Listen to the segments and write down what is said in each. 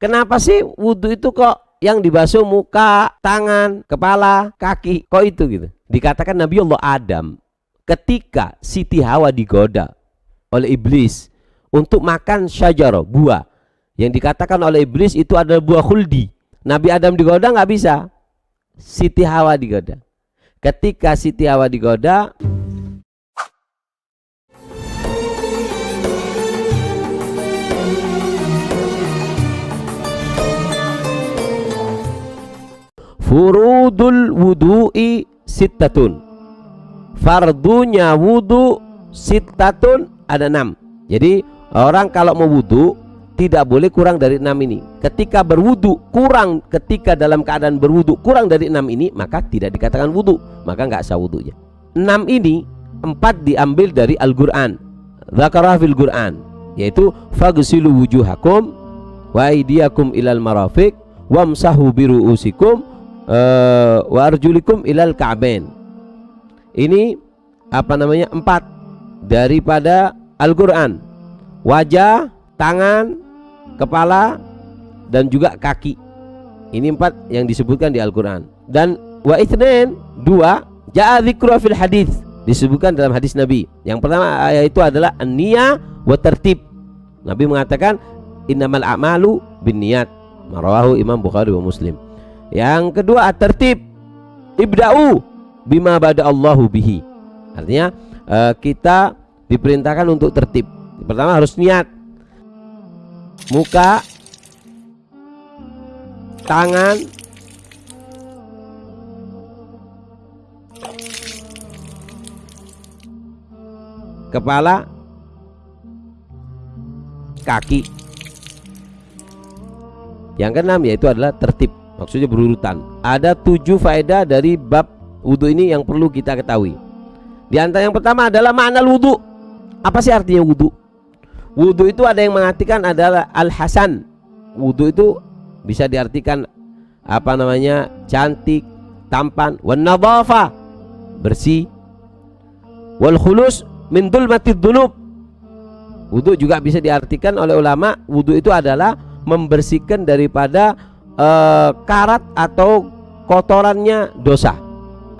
Kenapa sih wudhu itu kok yang dibasuh muka, tangan, kepala, kaki, kok itu gitu? Dikatakan Nabi Allah Adam ketika Siti Hawa digoda oleh iblis untuk makan syajarah, buah yang dikatakan oleh iblis itu adalah buah khuldi. Nabi Adam digoda nggak bisa, Siti Hawa digoda. Ketika Siti Hawa digoda, furudul wudu'i sittatun, fardunya wudu sittatun, ada 6. Jadi orang kalau mau wudu tidak boleh kurang dari 6 ini. Ketika berwudu kurang, ketika dalam keadaan berwudu kurang dari 6 ini, maka tidak dikatakan wudu, maka nggak sah wudunya. 6 ini 4 diambil dari Al-Quran, Zakarah fil Quran, yaitu faghsilu wujuhakum wa aydiyakum ilal marafiq wamsahu biru'usikum wa arjulikum ilal ka'bain. Ini 4 daripada Al-Quran: wajah, tangan, kepala, dan juga kaki. Ini 4 yang disebutkan di Al-Quran. Dan wa itsnain, 2 ja'a dzikru fil hadis, disebutkan dalam hadis Nabi. Yang pertama yaitu adalah an-niyah wa tertib. Nabi mengatakan innamal a'malu binniyat, rawahu Imam Bukhari wa Muslim. Yang kedua at-tertib, ibda'u bima bada Allahu bihi. Artinya kita diperintahkan untuk tertib. Pertama harus niat, muka, tangan, kepala, kaki. Yang keenam yaitu adalah tertib, maksudnya berurutan. Ada 7 faedah dari bab wudhu ini yang perlu kita ketahui. Di antara yang pertama adalah makna wudhu. Apa sih artinya wudhu? Wudhu itu ada yang mengartikan adalah al-hasan. Wudhu itu bisa diartikan cantik, tampan, wan nadhafa, bersih, wal khulus min dzulmatid dzunub. Wudhu juga bisa diartikan oleh ulama, wudhu itu adalah membersihkan daripada karat atau kotorannya dosa.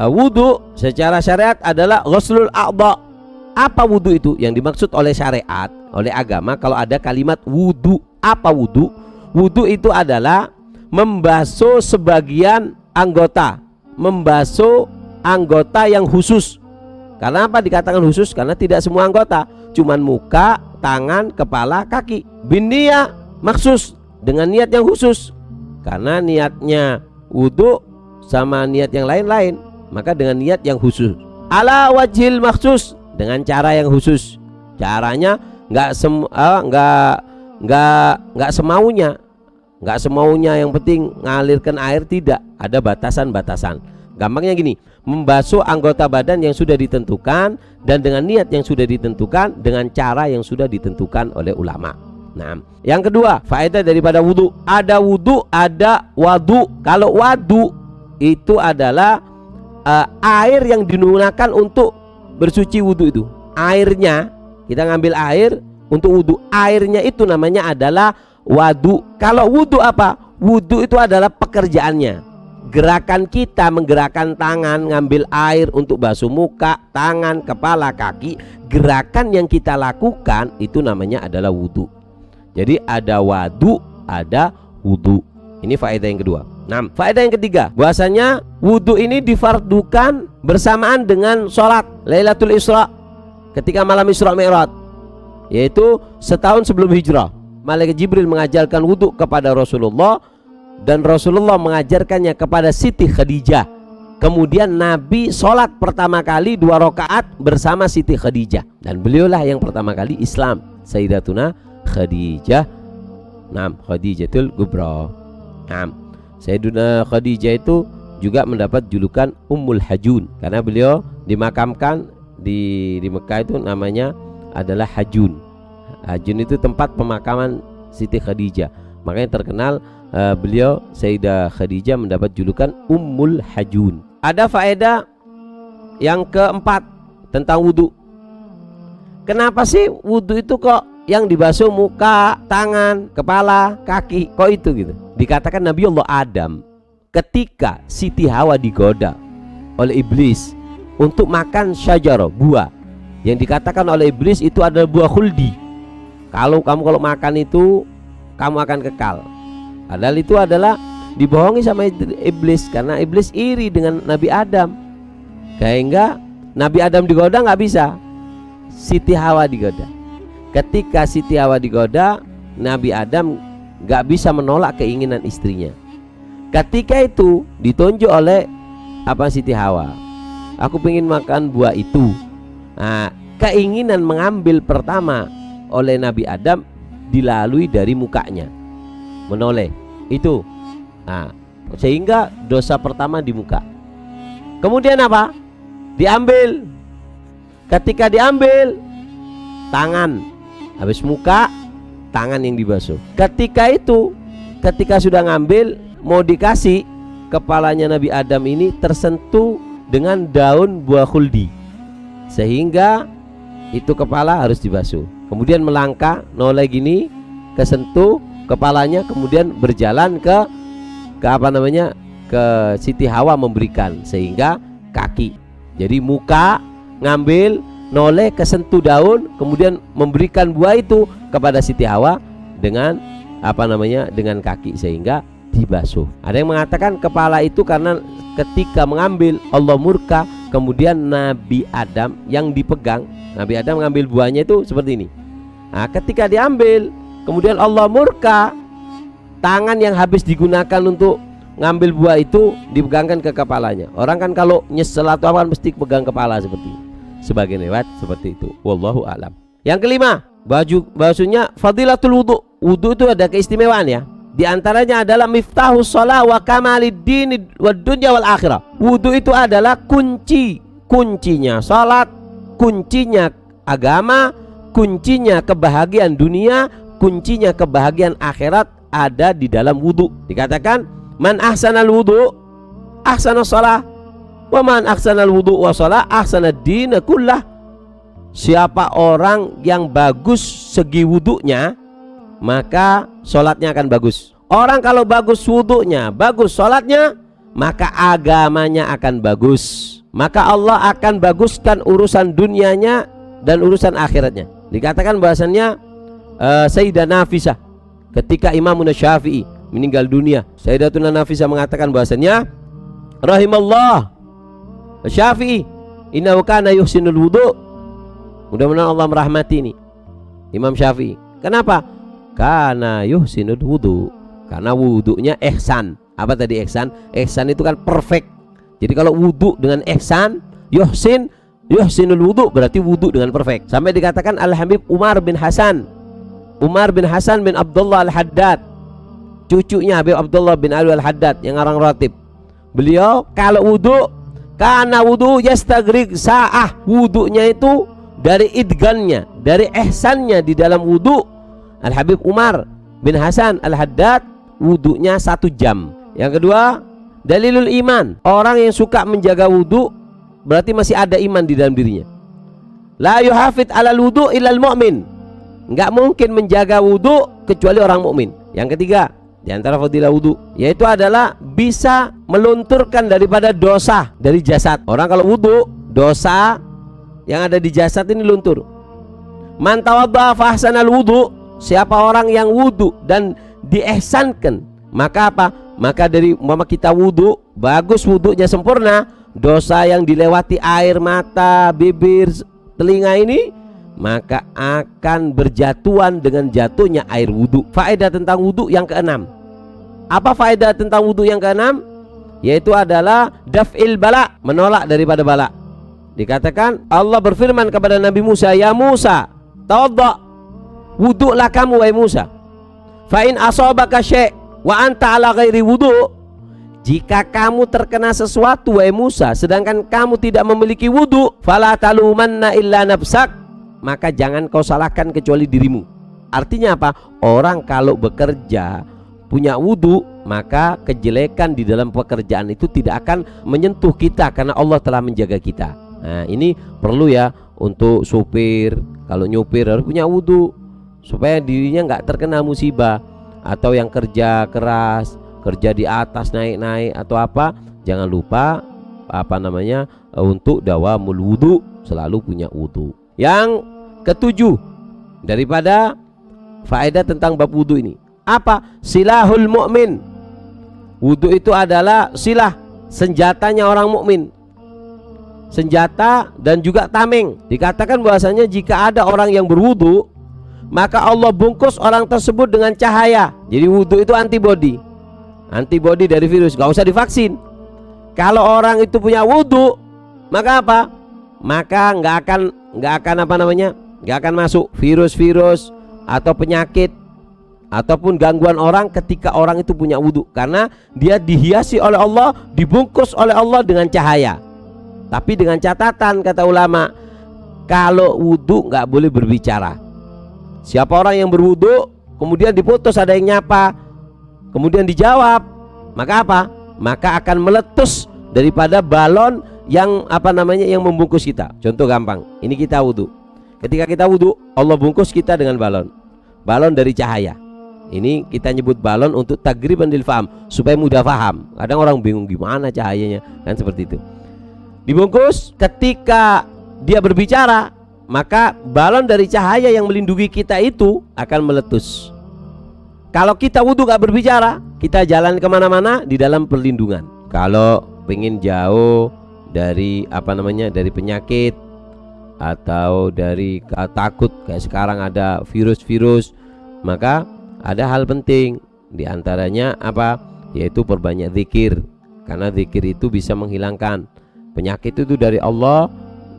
Wudhu secara syariat adalah ghuslul a'dha. Apa wudhu itu? Yang dimaksud oleh syariat, oleh agama, kalau ada kalimat wudhu. Apa wudhu? Wudhu itu adalah membasuh sebagian anggota, membasuh anggota yang khusus. Karena apa dikatakan khusus? Karena tidak semua anggota, cuman muka, tangan, kepala, kaki. Binniyah, maksus, dengan niat yang khusus. Karena niatnya wudhu sama niat yang lain-lain, maka dengan niat yang khusus. Ala wajhil maksus, dengan cara yang khusus. Caranya nggak semaunya, nggak semaunya, yang penting ngalirkan air, tidak, ada batasan-batasan. Gampangnya gini, membasuh anggota badan yang sudah ditentukan dan dengan niat yang sudah ditentukan, dengan cara yang sudah ditentukan oleh ulama. Nah, yang kedua faedah daripada wudhu, ada wudhu, ada wadu. Kalau wadu itu adalah air yang digunakan untuk bersuci wudhu. Itu airnya, kita ngambil air untuk wudhu, airnya itu namanya adalah wadu. Kalau wudhu apa? Wudhu itu adalah pekerjaannya, gerakan kita menggerakkan tangan, ngambil air untuk basuh muka, tangan, kepala, kaki. Gerakan yang kita lakukan itu namanya adalah wudhu. Jadi ada wadu, ada wudhu. Ini faedah yang kedua. Nah, faedah yang ketiga, bahwasanya wudhu ini difardukan bersamaan dengan sholat Lailatul Isra, ketika malam Isra Mi'raj, yaitu setahun sebelum hijrah. Malaikat Jibril mengajarkan wudhu kepada Rasulullah, dan Rasulullah mengajarkannya kepada Siti Khadijah. Kemudian Nabi sholat pertama kali 2 rakaat bersama Siti Khadijah, dan beliaulah yang pertama kali Islam, Sayyidatuna Khadijah. Khadijatul Kubra. Sayyiduna Khadijah itu juga mendapat julukan Ummul Hajun, karena beliau dimakamkan di Mekah itu namanya adalah Hajun. Hajun itu tempat pemakaman Siti Khadijah, makanya terkenal beliau Sayyidah Khadijah mendapat julukan Ummul Hajun. Ada faedah yang keempat tentang wudhu. Kenapa sih wudhu itu kok yang dibasuh muka, tangan, kepala, kaki. Kok itu gitu? Dikatakan Nabi Allah Adam ketika Siti Hawa digoda oleh iblis untuk makan syajarah, buah yang dikatakan oleh iblis itu adalah buah khuldi. Kalau makan itu kamu akan kekal. Padahal itu adalah dibohongi sama iblis, karena iblis iri dengan Nabi Adam, sehingga Nabi Adam digoda nggak bisa, Siti Hawa digoda. Ketika Siti Hawa digoda, Nabi Adam nggak bisa menolak keinginan istrinya. Ketika itu ditunjuk oleh Siti Hawa, aku pengen makan buah itu. Nah, keinginan mengambil pertama oleh Nabi Adam dilalui dari mukanya, menoleh itu. Nah, sehingga dosa pertama di muka. Kemudian apa? Diambil. Ketika diambil, tangan, habis muka, tangan yang dibasuh. Ketika sudah ngambil, mau dikasih, kepalanya Nabi Adam ini tersentuh dengan daun buah khuldi, sehingga itu kepala harus dibasuh. Kemudian melangkah, noleh gini, kesentuh kepalanya, kemudian berjalan ke Siti Hawa memberikan, sehingga kaki. Jadi muka ngambil, noleh, kesentuh daun, kemudian memberikan buah itu kepada Siti Hawa dengan dengan kaki, sehingga dibasuh. Ada yang mengatakan kepala itu karena ketika mengambil Allah murka, kemudian Nabi Adam yang dipegang, Nabi Adam mengambil buahnya itu seperti ini. Nah, ketika diambil, kemudian Allah murka, tangan yang habis digunakan untuk ngambil buah itu dipegangkan ke kepalanya. Orang kan kalau nyesel atau apa mesti pegang kepala seperti ini. Sebagian lewat seperti itu. Wallahu a'lam. Yang kelima, basuhnya fadilatul wudu. Wudu itu ada keistimewaan ya. Di antaranya adalah miftahus shalah wa kamalid dini wad dunya wal akhirah. Wudu itu adalah kuncinya salat, kuncinya agama, kuncinya kebahagiaan dunia, kuncinya kebahagiaan akhirat ada di dalam wudu. Dikatakan man ahsanal wudu ahsanas shalah wa man ahsanal wudu wa shalah ahsanad din kullah. Siapa orang yang bagus segi wudunya, maka sholatnya akan bagus. Orang kalau bagus wudunya, bagus sholatnya, maka agamanya akan bagus. Maka Allah akan baguskan urusan dunianya dan urusan akhiratnya. Dikatakan bahasanya Sayyidah Nafisah ketika Imam Syafi'i meninggal dunia, Sayyidatuna Nafisah mengatakan bahasanya rahimallah Syafi'i innahu kana yuhsinul wudu. Mudah-mudahan Allah merahmati ini Imam Syafi'i. Kenapa? Karena yuhsinul wudu, karena wudunya ihsan. Apa tadi ihsan? Ihsan itu kan perfect. Jadi kalau wudu dengan ihsan, yuhsinul wudu, berarti wudu dengan perfect. Sampai dikatakan Al-Habib Umar bin Hasan bin Abdullah Al-Haddad, cucunya Habib Abdullah bin Ali Al-Haddad yang orang ratib. Beliau kalau wudu, karena wudu yastagrik sa'ah, wudunya itu dari idgannya, dari ihsannya di dalam wudu. Al-Habib Umar bin Hasan Al-Haddad wudunya 1 jam. Yang kedua, dalilul iman, orang yang suka menjaga wudu berarti masih ada iman di dalam dirinya. La yuhafid alal wudu ilal mu'min, nggak mungkin menjaga wudu kecuali orang mukmin. Yang ketiga, di antara fadilah wudu yaitu adalah bisa melunturkan daripada dosa dari jasad. Orang kalau wudu, dosa yang ada di jasad ini luntur. Man tawadda fa ahsanal wudu, siapa orang yang wudu dan diihsankan, maka apa? Maka dari mama kita wudu, bagus wudunya sempurna, dosa yang dilewati air mata, bibir, telinga ini, maka akan berjatuhan dengan jatuhnya air wudu. Faedah tentang wudu yang keenam. Apa faedah tentang wudu yang keenam? Yaitu adalah daf'il bala, menolak daripada bala. Dikatakan Allah berfirman kepada Nabi Musa, ya Musa, tawadda, wudu'lah kamu wahai Musa. Fa in asabaka syai' wa anta ala ghairi wudu', jika kamu terkena sesuatu wahai Musa sedangkan kamu tidak memiliki wudu, fala talumanna illa nafsak, maka jangan kau salahkan kecuali dirimu. Artinya apa? Orang kalau bekerja punya wudu, maka kejelekan di dalam pekerjaan itu tidak akan menyentuh kita karena Allah telah menjaga kita. Nah, ini perlu ya untuk supir. Kalau nyupir harus punya wudu. supaya dirinya nggak terkena musibah. Atau yang kerja keras, kerja di atas naik-naik atau apa, jangan lupa untuk dawamul wudu, selalu punya wudu. Yang ketujuh daripada faedah tentang bab wudu ini, apa? Silahul mu'min. Wudu itu adalah silah, senjatanya orang mukmin. Senjata dan juga tameng. Dikatakan bahwasanya jika ada orang yang berwudu, maka Allah bungkus orang tersebut dengan cahaya. Jadi wudu itu antibody dari virus, gak usah divaksin. Kalau orang itu punya wudu, maka apa? Maka nggak akan masuk virus-virus atau penyakit ataupun gangguan orang ketika orang itu punya wudu, karena dia dihiasi oleh Allah, dibungkus oleh Allah dengan cahaya. Tapi dengan catatan, kata ulama, kalau wudu nggak boleh berbicara. Siapa orang yang berwudu kemudian diputus ada yang nyapa, kemudian dijawab, maka apa? Maka akan meletus daripada balon yang yang membungkus kita. Contoh gampang, ini kita wudu. Ketika kita wudu, Allah bungkus kita dengan balon dari cahaya. Ini kita nyebut balon untuk tagriban lil faham, supaya mudah paham. Kadang orang bingung gimana cahayanya, kan seperti itu. Dibungkus, ketika dia berbicara, maka balon dari cahaya yang melindungi kita itu akan meletus. Kalau kita wudu gak berbicara, kita jalan kemana-mana di dalam perlindungan. Kalau pengen jauh dari dari penyakit atau dari takut kayak sekarang ada virus-virus, maka ada hal penting diantaranya apa? Yaitu perbanyak zikir, karena zikir itu bisa menghilangkan penyakit itu dari Allah,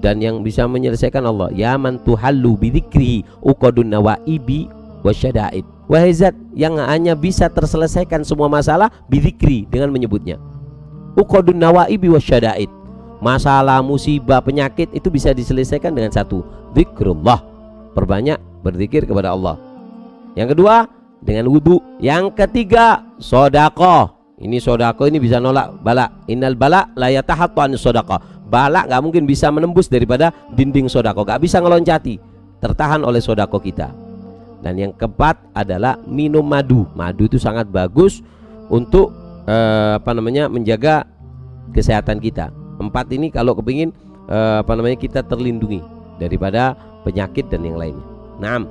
dan yang bisa menyelesaikan Allah. Ya man tuhallu bidzikrihi uqadun nawaibi wasyada'id. Wahai zat yang hanya bisa terselesaikan semua masalah bidzikri, dengan menyebutnya. Uqadun nawaibi wasyada'id. Masalah, musibah, penyakit itu bisa diselesaikan dengan satu, zikrullah. Perbanyak berzikir kepada Allah. Yang kedua, dengan wudu. Yang ketiga, sedekah. Ini sedekah ini bisa nolak bala. Innal bala la yatahattu an sedekah. Bala nggak mungkin bisa menembus daripada dinding sedekah, nggak bisa ngeloncati, tertahan oleh sedekah kita. Dan yang keempat adalah minum madu. Madu itu sangat bagus untuk menjaga kesehatan kita. Empat ini kalau kepingin kita terlindungi daripada penyakit dan yang lainnya. Naam.